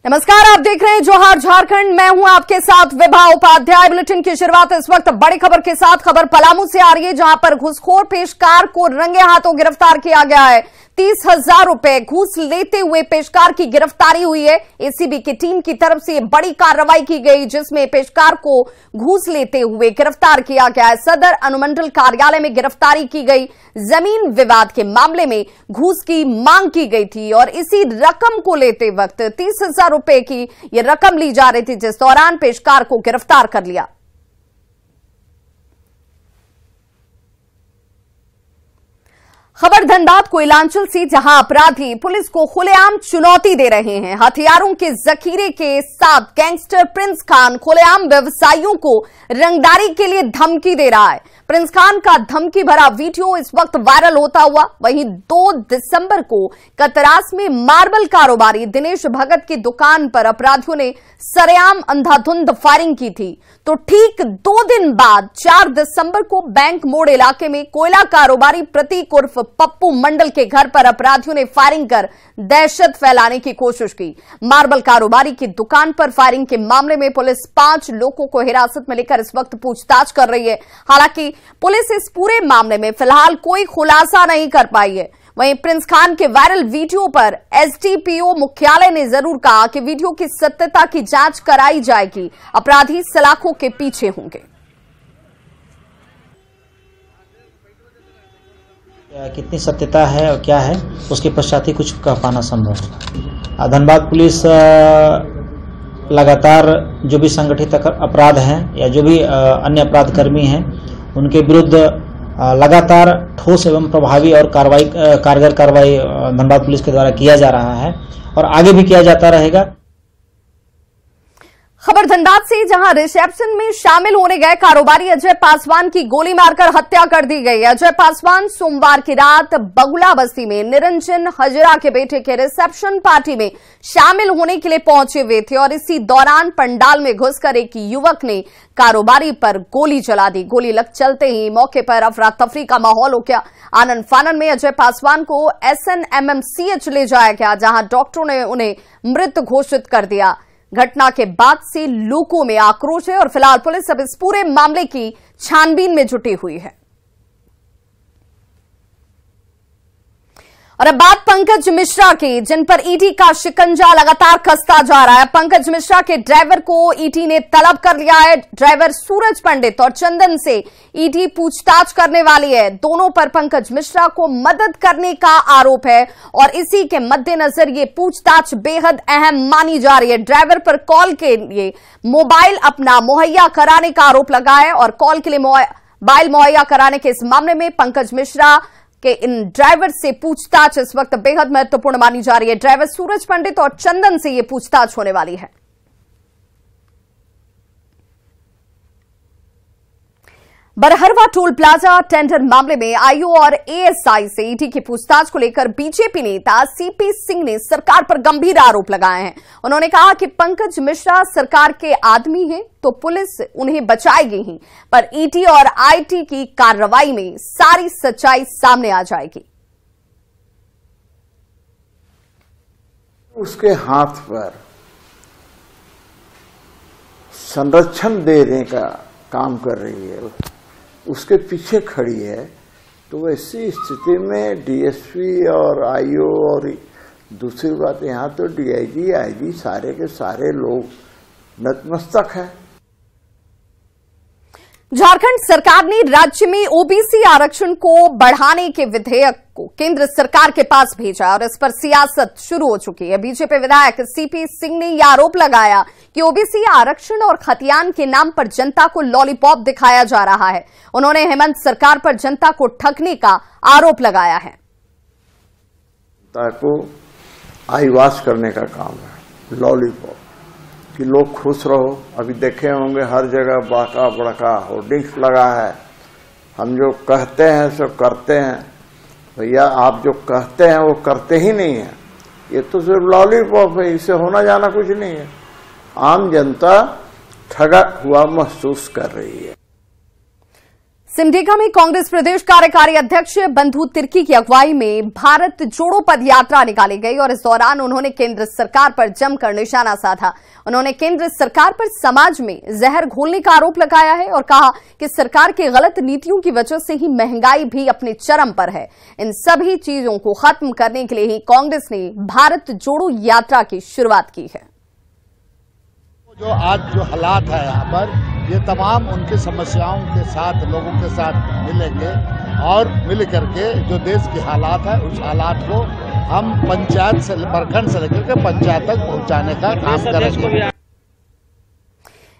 नमस्कार, आप देख रहे हैं जोहार झारखंड। मैं हूं आपके साथ विभा उपाध्याय। बुलेटिन की शुरुआत इस वक्त बड़ी खबर के साथ। खबर पलामू से आ रही है, जहां पर घूसखोर पेशकार को रंगे हाथों गिरफ्तार किया गया है। 30,000 रुपए घूस लेते हुए पेशकार की गिरफ्तारी हुई है। एसीबी की टीम की तरफ से बड़ी कार्रवाई की गई, जिसमें पेशकार को घूस लेते हुए गिरफ्तार किया गया है। सदर अनुमंडल कार्यालय में गिरफ्तारी की गई। जमीन विवाद के मामले में घूस की मांग की गई थी और इसी रकम को लेते वक्त 30,000 रुपए की यह रकम ली जा रही थी, जिस दौरान पेशकार को गिरफ्तार कर लिया। खबर धनबाद कोयलांचल से, जहां अपराधी पुलिस को खुलेआम चुनौती दे रहे हैं। हथियारों के जखीरे के साथ गैंगस्टर प्रिंस खान खुलेआम व्यवसायियों को रंगदारी के लिए धमकी दे रहा है। प्रिंस खान का धमकी भरा वीडियो इस वक्त वायरल होता हुआ। वहीं 2 दिसंबर को कतरास में मार्बल कारोबारी दिनेश भगत की दुकान पर अपराधियों ने सरेआम अंधाधुंध फायरिंग की थी। तो ठीक 2 दिन बाद 4 दिसंबर को बैंक मोड़ इलाके में कोयला कारोबारी प्रतीक उर्फ पप्पू मंडल के घर पर अपराधियों ने फायरिंग कर दहशत फैलाने की कोशिश की। मार्बल कारोबारी की दुकान पर फायरिंग के मामले में पुलिस 5 लोगों को हिरासत में लेकर इस वक्त पूछताछ कर रही है। हालांकि पुलिस इस पूरे मामले में फिलहाल कोई खुलासा नहीं कर पाई है। वहीं प्रिंस खान के वायरल वीडियो पर एसडीपीओ मुख्यालय ने जरूर कहा कि वीडियो की सत्यता की जांच कराई जाएगी। अपराधी सलाखों के पीछे होंगे। कितनी सत्यता है और क्या है, उसके पश्चात ही कुछ कह पाना संभव है। धनबाद पुलिस लगातार जो भी संगठित अपराध हैं या जो भी अन्य अपराध कर्मी हैं, उनके विरुद्ध लगातार ठोस एवं प्रभावी और कारगर कार्रवाई धनबाद पुलिस के द्वारा किया जा रहा है और आगे भी किया जाता रहेगा। खबर धनबाद से, जहां रिसेप्शन में शामिल होने गए कारोबारी अजय पासवान की गोली मारकर हत्या कर दी गई। अजय पासवान सोमवार की रात बगुला बस्ती में निरंजन हजरा के बेटे के रिसेप्शन पार्टी में शामिल होने के लिए पहुंचे हुए थे और इसी दौरान पंडाल में घुसकर एक युवक ने कारोबारी पर गोली चला दी। गोली लग चलते ही मौके पर अफरा तफरी का माहौल हो गया। आनंद फानन में अजय पासवान को SNMMCH ले जाया गया, जहां डॉक्टरों ने उन्हें मृत घोषित कर दिया। घटना के बाद से लोगों में आक्रोश है और फिलहाल पुलिस अब इस पूरे मामले की छानबीन में जुटी हुई है। और अब बात पंकज मिश्रा की, जिन पर ईडी का शिकंजा लगातार कसता जा रहा है। पंकज मिश्रा के ड्राइवर को ईडी ने तलब कर लिया है। ड्राइवर सूरज पंडित और चंदन से ईडी पूछताछ करने वाली है। दोनों पर पंकज मिश्रा को मदद करने का आरोप है और इसी के मद्देनजर ये पूछताछ बेहद अहम मानी जा रही है। ड्राइवर पर कॉल के लिए मोबाइल अपना मुहैया कराने का आरोप लगा है और कॉल के लिए मोबाइल मुहैया कराने के इस मामले में पंकज मिश्रा कि इन ड्राइवर से पूछताछ इस वक्त बेहद महत्वपूर्ण मानी जा रही है। ड्राइवर सूरज पंडित और चंदन से यह पूछताछ होने वाली है। बरहरवा टोल प्लाजा टेंडर मामले में आईओ और एएसआई से ईडी की पूछताछ को लेकर बीजेपी नेता सीपी सिंह ने सरकार पर गंभीर आरोप लगाए हैं। उन्होंने कहा कि पंकज मिश्रा सरकार के आदमी हैं तो पुलिस उन्हें बचाएगी ही, पर ईडी और आईटी की कार्रवाई में सारी सच्चाई सामने आ जाएगी। उसके हाथ पर संरक्षण देने का काम कर रही है, उसके पीछे खड़ी है, तो ऐसी स्थिति में डीएसपी और आईओ और दूसरी बात, यहाँ तो डीआईजी आईजी सारे के सारे लोग नतमस्तक है। झारखंड सरकार ने राज्य में ओबीसी आरक्षण को बढ़ाने के विधेयक को केंद्र सरकार के पास भेजा और इस पर सियासत शुरू हो चुकी है। बीजेपी विधायक सीपी सिंह ने यह आरोप लगाया कि ओबीसी आरक्षण और खतियान के नाम पर जनता को लॉलीपॉप दिखाया जा रहा है। उन्होंने हेमंत सरकार पर जनता को ठगने का आरोप लगाया है। जनता को आईवास करने का काम है, लॉलीपॉप, कि लोग खुश रहो। अभी देखे होंगे हर जगह बाका बड़का होर्डिंग्स लगा है, हम जो कहते हैं सो करते हैं। भैया आप जो कहते हैं वो करते ही नहीं है, ये तो सिर्फ लॉलीपॉप है, इससे होना जाना कुछ नहीं है। आम जनता ठगा हुआ महसूस कर रही है। सिमडेगा में कांग्रेस प्रदेश कार्यकारी अध्यक्ष बंधु तिर्की की अगुवाई में भारत जोड़ो पद यात्रा निकाली गई और इस दौरान उन्होंने केंद्र सरकार पर जमकर निशाना साधा। उन्होंने केंद्र सरकार पर समाज में जहर घोलने का आरोप लगाया है और कहा कि सरकार की गलत नीतियों की वजह से ही महंगाई भी अपने चरम पर है। इन सभी चीजों को खत्म करने के लिए ही कांग्रेस ने भारत जोड़ो यात्रा की शुरुआत की है। जो आज जो हालात है यहाँ पर, ये तमाम उनकी समस्याओं के साथ लोगों के साथ मिलेंगे और मिल करके जो देश की हालात है उस हालात को हम पंचायत से प्रखंड से लेकर के पंचायत तक पहुँचाने का काम करेंगे।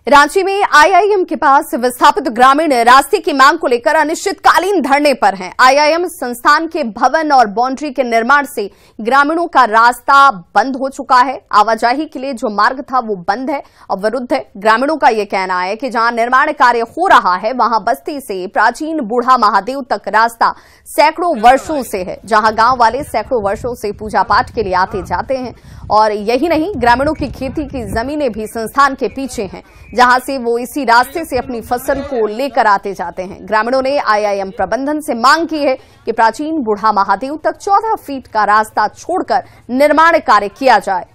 रांची में आईआईएम के पास विस्थापित ग्रामीण रास्ते की मांग को लेकर अनिश्चितकालीन धरने पर हैं। आईआईएम संस्थान के भवन और बाउंड्री के निर्माण से ग्रामीणों का रास्ता बंद हो चुका है। आवाजाही के लिए जो मार्ग था वो बंद है और विरुद्ध है। ग्रामीणों का ये कहना है कि जहां निर्माण कार्य हो रहा है वहां बस्ती से प्राचीन बूढ़ा महादेव तक रास्ता सैकड़ों वर्षों से है, जहां गांव वाले सैकड़ों वर्षों से पूजा पाठ के लिए आते जाते हैं। और यही नहीं, ग्रामीणों की खेती की जमीनें भी संस्थान के पीछे हैं, जहां से वो इसी रास्ते से अपनी फसल को लेकर आते जाते हैं। ग्रामीणों ने आईआईएम प्रबंधन से मांग की है कि प्राचीन बूढ़ा महादेव तक 14 फीट का रास्ता छोड़कर निर्माण कार्य किया जाए।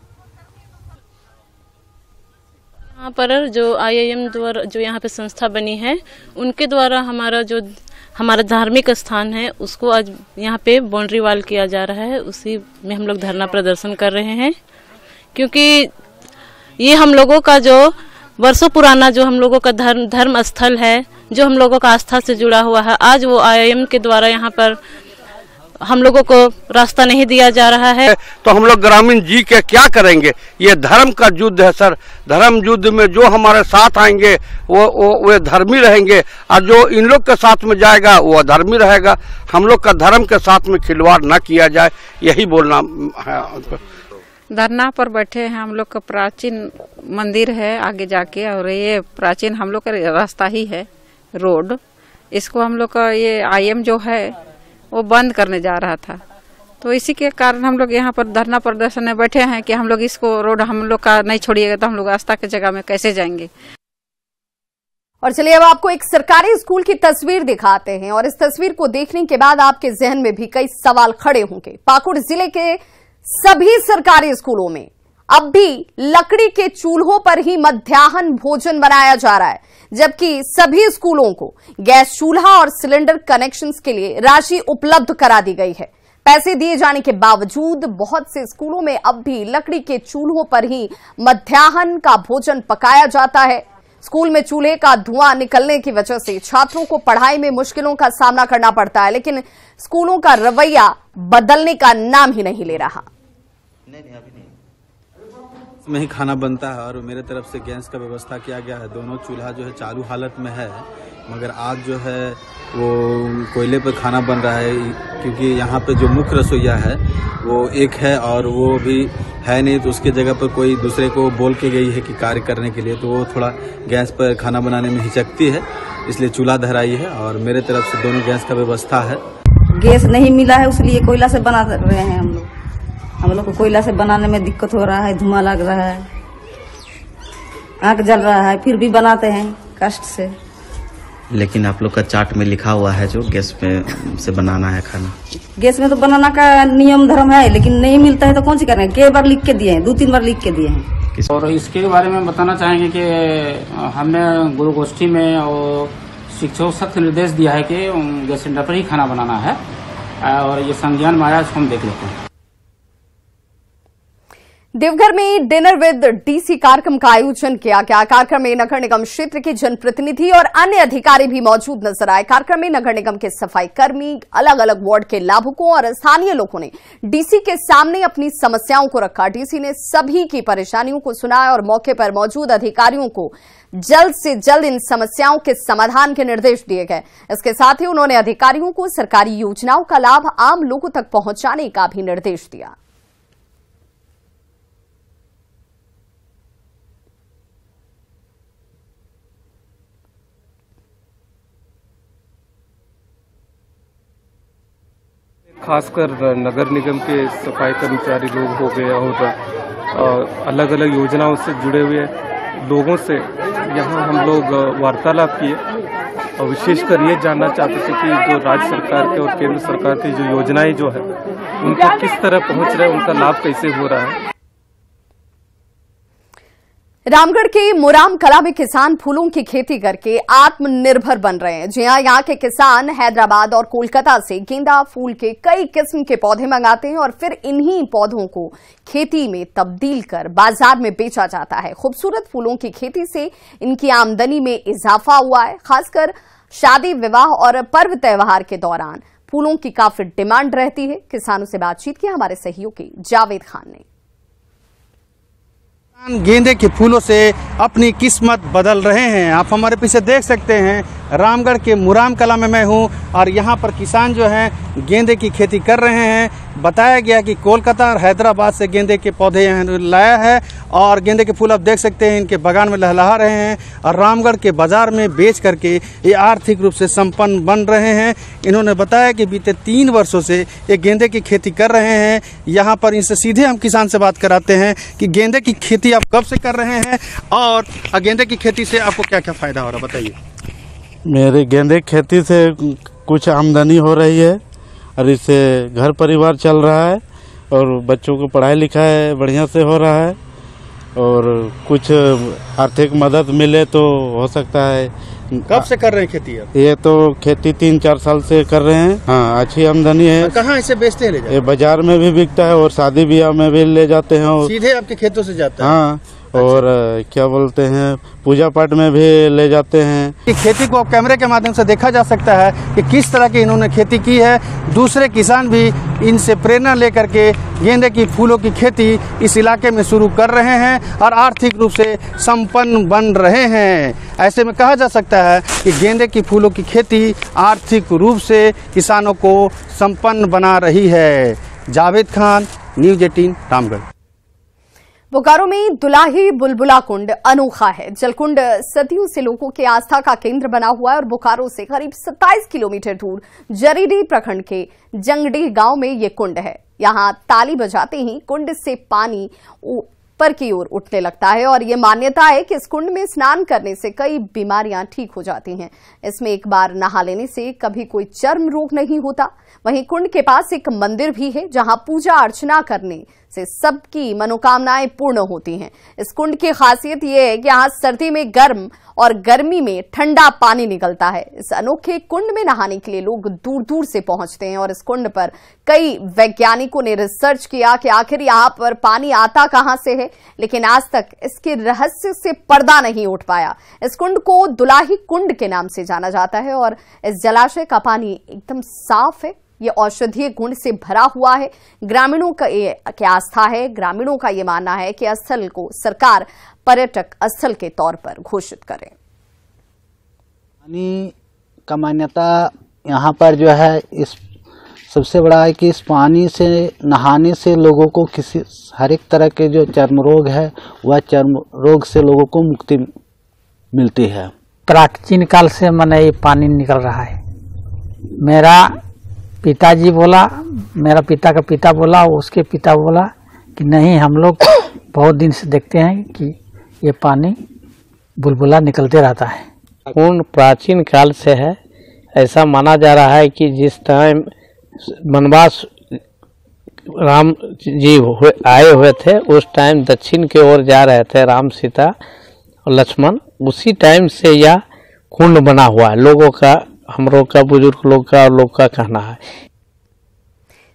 यहाँ पर जो आईआईएम द्वारा जो यहाँ पे संस्था बनी है, उनके द्वारा हमारा धार्मिक स्थान है उसको आज यहाँ पे बाउंड्री वाल किया जा रहा है। उसी में हम लोग धरना प्रदर्शन कर रहे हैं, क्योंकि ये हम लोगों का जो वर्षों पुराना जो हम लोगों का धर्म स्थल है, जो हम लोगों का आस्था से जुड़ा हुआ है, आज वो आईआईएम के द्वारा यहाँ पर हम लोगों को रास्ता नहीं दिया जा रहा है। तो हम लोग ग्रामीण जी के क्या करेंगे? ये धर्म का युद्ध है सर। धर्म युद्ध में जो हमारे साथ आएंगे वो धर्मी रहेंगे और जो इन लोग के साथ में जाएगा वो अधर्मी रहेगा। हम लोग का धर्म के साथ में खिलवाड़ न किया जाए, यही बोलना है। धरना पर बैठे हैं। हम लोग का प्राचीन मंदिर है आगे जाके, और ये प्राचीन हम लोग का रास्ता ही है, रोड। इसको हम लोग का ये आईएम जो है वो बंद करने जा रहा था, तो इसी के कारण हम लोग यहाँ पर धरना प्रदर्शन में बैठे हैं कि हम लोग इसको रोड हम लोग का नहीं छोड़िएगा तो हम लोग आस्था की जगह में कैसे जाएंगे। और चलिए अब आपको एक सरकारी स्कूल की तस्वीर दिखाते हैं और इस तस्वीर को देखने के बाद आपके जहन में भी कई सवाल खड़े होंगे। पाकुड़ जिले के सभी सरकारी स्कूलों में अब भी लकड़ी के चूल्हों पर ही मध्याह्न भोजन बनाया जा रहा है, जबकि सभी स्कूलों को गैस चूल्हा और सिलेंडर कनेक्शंस के लिए राशि उपलब्ध करा दी गई है। पैसे दिए जाने के बावजूद बहुत से स्कूलों में अब भी लकड़ी के चूल्हों पर ही मध्याह्न का भोजन पकाया जाता है। स्कूल में चूल्हे का धुआं निकलने की वजह से छात्रों को पढ़ाई में मुश्किलों का सामना करना पड़ता है, लेकिन स्कूलों का रवैया बदलने का नाम ही नहीं ले रहा। में ही खाना बनता है और मेरे तरफ से गैस का व्यवस्था किया गया है। दोनों चूल्हा जो है चालू हालत में है, मगर आज जो है वो कोयले पर खाना बन रहा है, क्योंकि यहाँ पे जो मुख्य रसोईया है वो एक है और वो भी है नहीं, तो उसके जगह पर कोई दूसरे को बोल के गई है कि कार्य करने के लिए, तो वो थोड़ा गैस पर खाना बनाने में हिचकती है, इसलिए चूल्हा धराई है। और मेरे तरफ से दोनों गैस का व्यवस्था है। गैस नहीं मिला है इसलिए कोयला से बना रहे हैं हम लोग को कोयला से बनाने में दिक्कत हो रहा है, धुआं लग रहा है, आग जल रहा है, फिर भी बनाते हैं कष्ट से। लेकिन आप लोग का चार्ट में लिखा हुआ है जो गैस में से बनाना है खाना। गैस में तो बनाना का नियम धर्म है, लेकिन नहीं मिलता है तो कौन सी करें। कई बार लिख के दिए हैं, 2-3 बार लिख के दिए हैं। और इसके बारे में बताना चाहेंगे कि हमने गुरु गोष्ठी में और शिक्षकों को सख्त निर्देश दिया है कि गैस सिलेंडर पर ही खाना बनाना है, और ये संज्ञान में आया हम देख लेते हैं। देवघर में डिनर विद डीसी कार्यक्रम का आयोजन किया गया। कार्यक्रम में नगर निगम क्षेत्र के जनप्रतिनिधि और अन्य अधिकारी भी मौजूद नजर आए। कार्यक्रम में नगर निगम के सफाई कर्मी, अलग अलग वार्ड के लाभुकों और स्थानीय लोगों ने डीसी के सामने अपनी समस्याओं को रखा। डीसी ने सभी की परेशानियों को सुना और मौके पर मौजूद अधिकारियों को जल्द से जल्द इन समस्याओं के समाधान के निर्देश दिए गए। इसके साथ ही उन्होंने अधिकारियों को सरकारी योजनाओं का लाभ आम लोगों तक पहुंचाने का भी निर्देश दिया। खासकर नगर निगम के सफाई कर्मचारी लोग हो गए और अलग अलग योजनाओं से जुड़े हुए लोगों से यहाँ हम लोग वार्तालाप किए और विशेषकर ये जानना चाहते थे कि जो राज्य सरकार के और केंद्र सरकार की जो योजनाएं जो है उनको किस तरह पहुंच रहे हैं, उनका लाभ कैसे हो रहा है। रामगढ़ के मुराम कला में किसान फूलों की खेती करके आत्मनिर्भर बन रहे हैं। जी हां, यहाँ के किसान हैदराबाद और कोलकाता से गेंदा फूल के कई किस्म के पौधे मंगाते हैं और फिर इन्हीं पौधों को खेती में तब्दील कर बाजार में बेचा जाता है। खूबसूरत फूलों की खेती से इनकी आमदनी में इजाफा हुआ है। खासकर शादी विवाह और पर्व त्योहार के दौरान फूलों की काफी डिमांड रहती है। किसानों से बातचीत की हमारे सहयोगी जावेद खान ने। गेंदे के फूलों से अपनी किस्मत बदल रहे हैं। आप हमारे पीछे देख सकते हैं, रामगढ़ के मुराम कला में मैं हूं और यहां पर किसान जो हैं गेंदे की खेती कर रहे हैं। बताया गया कि कोलकाता और हैदराबाद से गेंदे के पौधे यहाँ लाया है और गेंदे के फूल आप देख सकते हैं इनके बागान में लहलहा रहे हैं और रामगढ़ के बाजार में बेच करके ये आर्थिक रूप से संपन्न बन रहे हैं। इन्होंने बताया कि बीते 3 वर्षों से ये गेंदे की खेती कर रहे हैं। यहाँ पर इनसे सीधे हम किसान से बात कराते हैं कि गेंदे की खेती आप कब से कर रहे हैं और गेंदे की खेती से आपको क्या क्या फायदा हो रहा है, बताइए। मेरे गेंदे की खेती से कुछ आमदनी हो रही है और इससे घर परिवार चल रहा है और बच्चों को पढ़ाई लिखाई बढ़िया से हो रहा है और कुछ आर्थिक मदद मिले तो हो सकता है। कब से कर रहे हैं खेती आप? ये तो खेती 3-4 साल से कर रहे हैं। हाँ, अच्छी आमदनी है। कहाँ इसे बेचते हैं? ले जाते? ये बाजार में भी बिकता है और शादी ब्याह में भी ले जाते हैं और सीधे आपके खेतों से जाता है? हाँ। और क्या बोलते हैं, पूजा पाठ में भी ले जाते हैं। खेती को कैमरे के माध्यम से देखा जा सकता है कि किस तरह की इन्होंने खेती की है। दूसरे किसान भी इनसे प्रेरणा लेकर के गेंदे की फूलों की खेती इस इलाके में शुरू कर रहे हैं और आर्थिक रूप से संपन्न बन रहे हैं। ऐसे में कहा जा सकता है कि गेंदे की फूलों की खेती आर्थिक रूप से किसानों को संपन्न बना रही है। जावेद खान, न्यूज़ 18, रामगढ़। बोकारो में दुलाही बुलबुला कुंड अनोखा है। जलकुंड सदियों से लोगों के आस्था का केंद्र बना हुआ है और बोकारो से करीब 27 किलोमीटर दूर जरीडीह प्रखंड के जंगडीह गांव में ये कुंड है। यहां ताली बजाते ही कुंड से पानी ऊपर की ओर उठने लगता है और ये मान्यता है कि इस कुंड में स्नान करने से कई बीमारियां ठीक हो जाती हैं। इसमें एक बार नहा लेने से कभी कोई चर्म रोग नहीं होता। वहीं कुंड के पास एक मंदिर भी है जहां पूजा अर्चना करने से सबकी मनोकामनाएं पूर्ण होती हैं। इस कुंड की खासियत यह है कि यहाँ सर्दी में गर्म और गर्मी में ठंडा पानी निकलता है। इस अनोखे कुंड में नहाने के लिए लोग दूर दूर से पहुंचते हैं और इस कुंड पर कई वैज्ञानिकों ने रिसर्च किया कि आखिर यहाँ पर पानी आता कहां से है, लेकिन आज तक इसके रहस्य से पर्दा नहीं उठ पाया। इस कुंड को दुलाही कुंड के नाम से जाना जाता है और इस जलाशय का पानी एकदम साफ है। ये औषधीय गुण से भरा हुआ है। ग्रामीणों का ये क्या आस्था है, ग्रामीणों का ये मानना है कि स्थल को सरकार पर्यटक स्थल के तौर पर घोषित करे। पानी का मान्यता यहाँ पर जो है इस सबसे बड़ा है कि इस पानी से नहाने से लोगों को किसी हर एक तरह के जो चर्म रोग है वह चर्म रोग से लोगों को मुक्ति मिलती है। प्राचीन काल से मैंने ये पानी निकल रहा है। मेरा पिताजी बोला, मेरा पिता का पिता बोला, उसके पिता बोला कि नहीं, हम लोग बहुत दिन से देखते हैं कि ये पानी बुलबुला निकलते रहता है। कुंड प्राचीन काल से है। ऐसा माना जा रहा है कि जिस टाइम वनवास राम जी आए हुए थे उस टाइम दक्षिण की ओर जा रहे थे राम, सीता और लक्ष्मण। उसी टाइम से यह कुंड बना हुआ है। लोगों का, हम लोग का, बुजुर्ग लोग का और लोग का कहना है।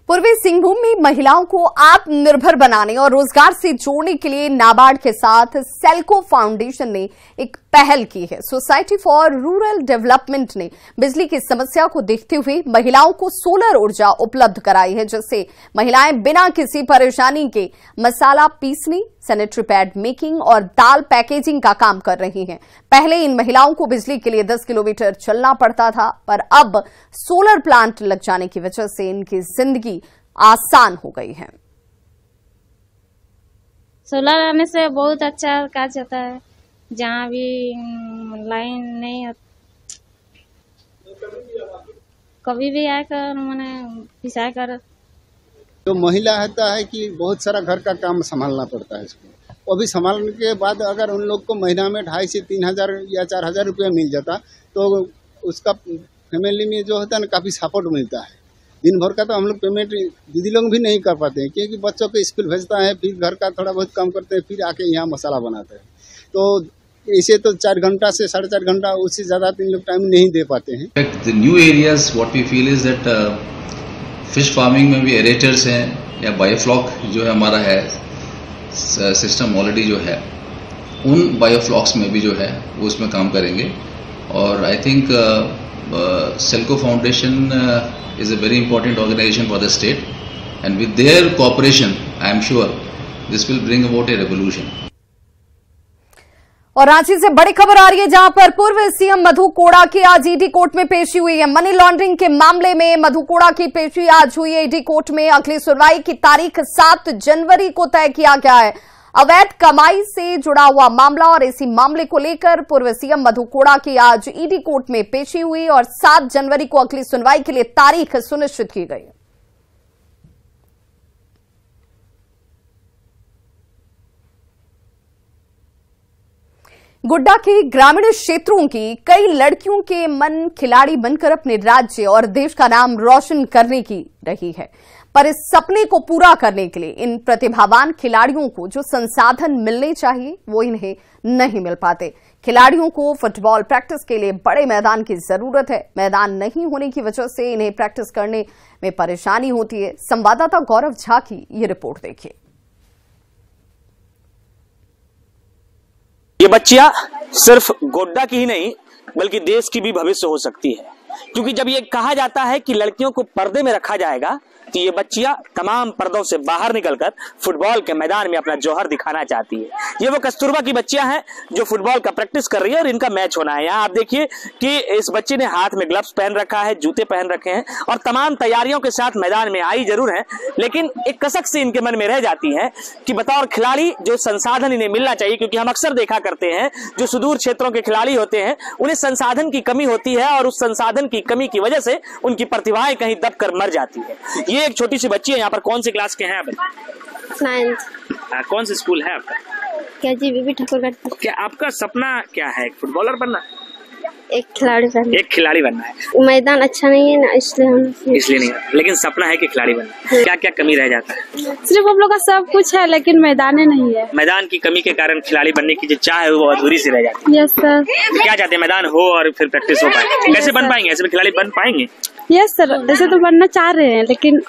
पूर्वी सिंहभूम में महिलाओं को आत्मनिर्भर बनाने और रोजगार से जोड़ने के लिए नाबार्ड के साथ सेल्को फाउंडेशन ने एक पहल की है। सोसाइटी फॉर रूरल डेवलपमेंट ने बिजली की समस्या को देखते हुए महिलाओं को सोलर ऊर्जा उपलब्ध कराई है, जिससे महिलाएं बिना किसी परेशानी के मसाला पीसने, सैनिटरी पैड मेकिंग और दाल पैकेजिंग का काम कर रही हैं। पहले इन महिलाओं को बिजली के लिए 10 किलोमीटर चलना पड़ता था, पर अब सोलर प्लांट लग जाने की वजह से इनकी जिंदगी आसान हो गई है। सोलर आने से बहुत अच्छा काज होता है। जहाँ भी लाइन नहीं हो, कभी भी आकर मैंने पिसा कर। तो महिला होता है कि बहुत सारा घर का काम संभालना पड़ता है इसको। वो भी संभालने के बाद अगर उन लोग को महीना में 2500 से 3000 या 4000 रुपया मिल जाता तो उसका फैमिली में जो होता है ना काफ़ी सपोर्ट मिलता है। दिन भर का तो हम लोग पेमेंट दीदी लोग भी नहीं कर पाते हैं, क्योंकि बच्चों को स्कूल भेजता है, फिर घर का थोड़ा बहुत काम करते हैं, फिर आके यहाँ मसाला बनाते हैं। तो इसे तो 4 घंटा से 4.5 घंटा, उससे ज़्यादा इन लोग टाइम नहीं दे पाते हैं। The new areas what we feel is that fish farming में भी एरेटर्स हैं या बायोफ्लॉक जो है हमारा है सिस्टम ऑलरेडी जो है, उन बायोफ्लॉक्स में भी जो है वो उसमें काम करेंगे। और I think SELCO foundation is a very important organization for the state, and with their cooperation I am sure this will bring about a revolution. और रांची से बड़ी खबर आ रही है, जहां पर पूर्व सीएम मधु कोड़ा की आज ईडी कोर्ट में पेशी हुई है। मनी लॉन्ड्रिंग के मामले में मधु कोड़ा की पेशी आज हुई है ईडी कोर्ट में। अगली सुनवाई की तारीख 7 जनवरी को तय किया गया है। अवैध कमाई से जुड़ा हुआ मामला और इसी मामले को लेकर पूर्व सीएम मधु कोड़ा की आज ईडी कोर्ट में पेशी हुई और 7 जनवरी को अगली सुनवाई के लिए तारीख सुनिश्चित की गई। गोड्डा के ग्रामीण क्षेत्रों की कई लड़कियों के मन खिलाड़ी बनकर अपने राज्य और देश का नाम रोशन करने की रही है, पर इस सपने को पूरा करने के लिए इन प्रतिभावान खिलाड़ियों को जो संसाधन मिलने चाहिए वो इन्हें नहीं मिल पाते। खिलाड़ियों को फुटबॉल प्रैक्टिस के लिए बड़े मैदान की जरूरत है। मैदान नहीं होने की वजह से इन्हें प्रैक्टिस करने में परेशानी होती है। संवाददाता गौरव झा की ये रिपोर्ट देखिए। ये बच्चियां सिर्फ गोड्डा की ही नहीं बल्कि देश की भी भविष्य हो सकती है, क्योंकि जब ये कहा जाता है कि लड़कियों को पर्दे में रखा जाएगा तो ये बच्चियां तमाम पर्दों से बाहर निकलकर फुटबॉल के मैदान में अपना जौहर दिखाना चाहती है। ये वो कस्तूरबा की बच्चियां हैं जो फुटबॉल का प्रैक्टिस कर रही है और इनका मैच होना है। यहाँ आप देखिए कि इस बच्चे ने हाथ में ग्लव्स पहन रखा है, जूते पहन रखे हैं और तमाम तैयारियों के साथ मैदान में आई जरूर है, लेकिन एक कसक से इनके मन में रह जाती है कि बतौर खिलाड़ी जो संसाधन इन्हें मिलना चाहिए, क्योंकि हम अक्सर देखा करते हैं जो सुदूर क्षेत्रों के खिलाड़ी होते हैं उन्हें संसाधन की कमी होती है और उस संसाधन की कमी की वजह से उनकी प्रतिभाएं कहीं दब कर मर जाती है। ये एक छोटी सी बच्ची है। यहाँ पर कौन सी क्लास के हैं आप? 9th। कौन सा स्कूल है आपका? KGBB ठाकुरगढ़। क्या आपका सपना क्या है? फुटबॉलर बनना? एक खिलाड़ी बनना। एक खिलाड़ी बनना है। मैदान अच्छा नहीं है ना, इसलिए नहीं, लेकिन सपना है कि खिलाड़ी बनना। क्या क्या कमी रह जाता है? सिर्फ हम लोग का सब कुछ है लेकिन मैदान नहीं है। मैदान की कमी के कारण खिलाड़ी बनने की जो चाह है वो अधूरी सी रह जाती है। Yes sir. क्या चाहते हैं? मैदान हो और फिर प्रैक्टिस हो पाए। कैसे बन पाएंगे? ऐसे में खिलाड़ी बन पाएंगे? यस सर, ऐसे तो बनना चाह रहे हैं लेकिन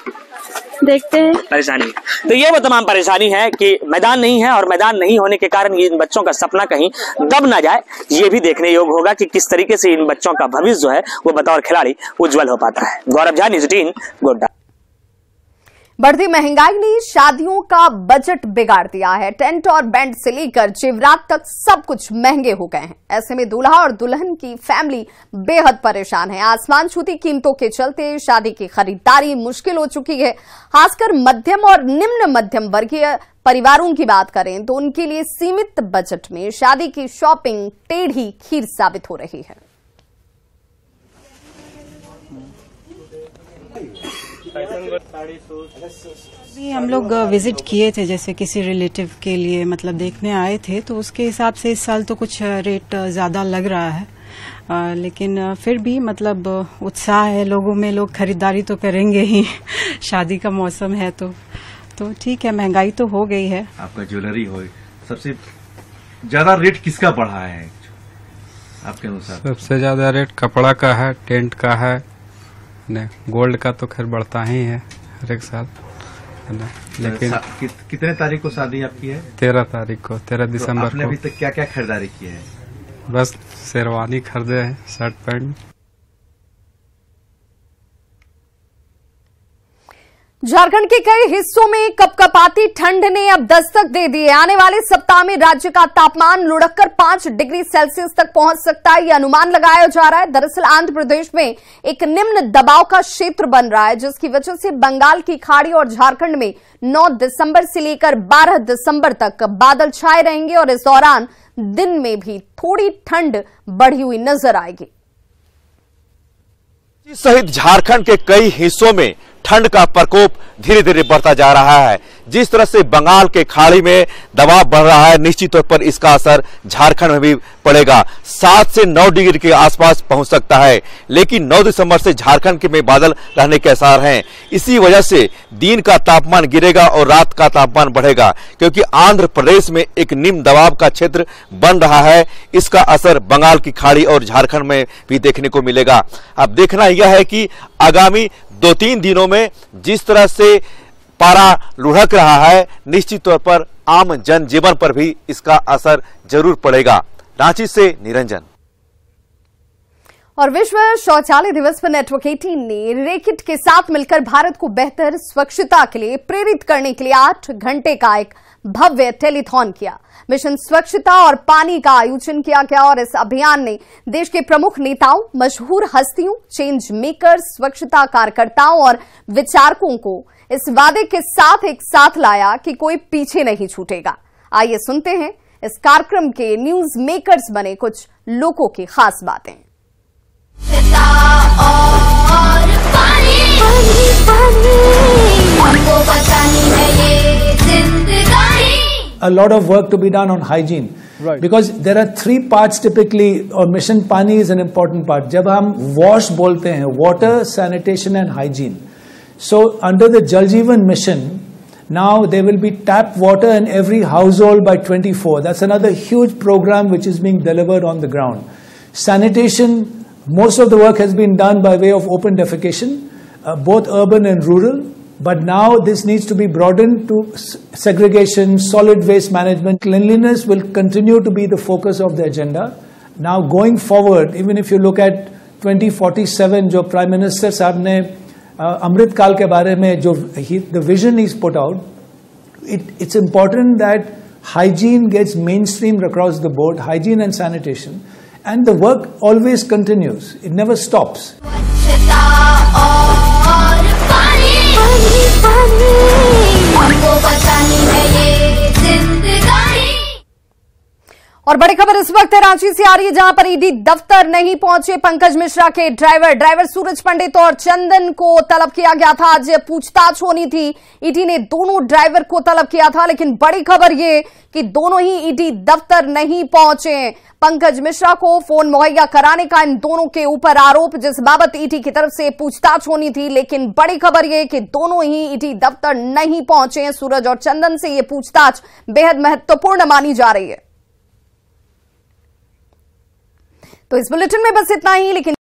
देखते हैं। परेशानी तो ये वो तमाम परेशानी है कि मैदान नहीं है और मैदान नहीं होने के कारण इन बच्चों का सपना कहीं दब ना जाए। ये भी देखने योग्य होगा कि किस तरीके से इन बच्चों का भविष्य जो है वो बतौर खिलाड़ी उज्जवल हो पाता है। गौरव झा, न्यूज़ 18 गोड्डा। बढ़ती महंगाई ने शादियों का बजट बिगाड़ दिया है। टेंट और बैंड से लेकर जेवरात तक सब कुछ महंगे हो गए हैं। ऐसे में दूल्हा और दुल्हन की फैमिली बेहद परेशान है। आसमान छूती कीमतों के चलते शादी की खरीदारी मुश्किल हो चुकी है। खासकर मध्यम और निम्न मध्यम वर्गीय परिवारों की बात करें तो उनके लिए सीमित बजट में शादी की शॉपिंग टेढ़ी खीर साबित हो रही है। अभी हम लोग विजिट किए थे, जैसे किसी रिलेटिव के लिए मतलब देखने आए थे, तो उसके हिसाब से इस साल तो कुछ रेट ज्यादा लग रहा है, लेकिन फिर भी मतलब उत्साह है लोगों में, लोग खरीदारी तो करेंगे ही शादी का मौसम है तो ठीक है। महंगाई तो हो गई है। आपका ज्वेलरी हो, सबसे ज्यादा रेट किसका बढ़ा है आपके अनुसार? सबसे ज्यादा रेट कपड़ा का है, टेंट का है, गोल्ड का तो खैर बढ़ता ही है हर एक साल, है ना। लेकिन कितने तारीख को शादी आपकी है? 13 तारीख को, 13 दिसंबर को। आपने अभी तक क्या क्या खरीदारी की है? बस शेरवानी खरीदे हैं, शर्ट पैंट। झारखंड के कई हिस्सों में कपकपाती ठंड ने अब दस्तक दे दी है। आने वाले सप्ताह में राज्य का तापमान लुढ़ककर 5 डिग्री सेल्सियस तक पहुंच सकता है, यह अनुमान लगाया जा रहा है। दरअसल आंध्र प्रदेश में एक निम्न दबाव का क्षेत्र बन रहा है, जिसकी वजह से बंगाल की खाड़ी और झारखंड में 9 दिसंबर से लेकर 12 दिसंबर तक बादल छाए रहेंगे और इस दौरान दिन में भी थोड़ी ठंड बढ़ी हुई नजर आएगी। सहित झारखंड के कई हिस्सों में ठंड का प्रकोप धीरे धीरे बढ़ता जा रहा है। जिस तरह से बंगाल के खाड़ी में दबाव बढ़ रहा है, निश्चित तौर पर इसका असर झारखंड में भी पड़ेगा। 7 से 9 डिग्री के आसपास पहुंच सकता है, लेकिन 9 दिसंबर से झारखंड में बादल रहने के आसार हैं। इसी वजह से दिन का तापमान गिरेगा और रात का तापमान बढ़ेगा, क्योंकि आंध्र प्रदेश में एक निम्न दबाव का क्षेत्र बन रहा है। इसका असर बंगाल की खाड़ी और झारखंड में भी देखने को मिलेगा। अब देखना यह है कि आगामी 2-3 दिनों में जिस तरह से पारा लुढ़क रहा है, निश्चित तौर पर आम जनजीवन पर भी इसका असर जरूर पड़ेगा। रांची से निरंजन। और विश्व शौचालय दिवस पर नेटवर्क 18 ने रेकिट के साथ मिलकर भारत को बेहतर स्वच्छता के लिए प्रेरित करने के लिए 8 घंटे का एक भव्य टेलीथॉन किया। मिशन स्वच्छता और पानी का आयोजन किया गया और इस अभियान ने देश के प्रमुख नेताओं, मशहूर हस्तियों, चेंज मेकर्स, स्वच्छता कार्यकर्ताओं और विचारकों को इस वादे के साथ एक साथ लाया कि कोई पीछे नहीं छूटेगा। आइए सुनते हैं इस कार्यक्रम के न्यूज मेकर्स बने कुछ लोगों की खास बातें। और पानी हमको बचानी है ये जिंदगानी। A lot of work to be done on hygiene, right? Because there are 3 parts typically, or Mission Pani is an important part. जब हम wash बोलते हैं, water, sanitation and hygiene. So under the Jal Jeevan mission, now there will be tap water in every household by 24. That's another huge program which is being delivered on the ground. Sanitation, most of the work has been done by way of open defecation, both urban and rural. But now this needs to be broadened to segregation, solid waste management. Cleanliness will continue to be the focus of the agenda. Now going forward, even if you look at 2047, जो Prime Minister साहब ने अमृत काल के बारे में जो the vision he's put out, it's important that hygiene gets mainstreamed across the board, hygiene and sanitation, and the work always continues. It never stops. हमको बचानी है ये जिंदगानी। और बड़ी खबर इस वक्त रांची से आ रही है, जहां पर ईडी दफ्तर नहीं पहुंचे पंकज मिश्रा के ड्राइवर सूरज पंडित और चंदन को तलब किया गया था। आज पूछताछ होनी थी। ईडी ने दोनों ड्राइवर को तलब किया था, लेकिन बड़ी खबर ये कि दोनों ही ईडी दफ्तर नहीं पहुंचे। पंकज मिश्रा को फोन मुहैया कराने का इन दोनों के ऊपर आरोप, जिस बाबत ईडी की तरफ से पूछताछ होनी थी, लेकिन बड़ी खबर यह कि दोनों ही ईडी दफ्तर नहीं पहुंचे। सूरज और चंदन से यह पूछताछ बेहद महत्वपूर्ण मानी जा रही है। तो इस बुलेटिन में बस इतना ही, लेकिन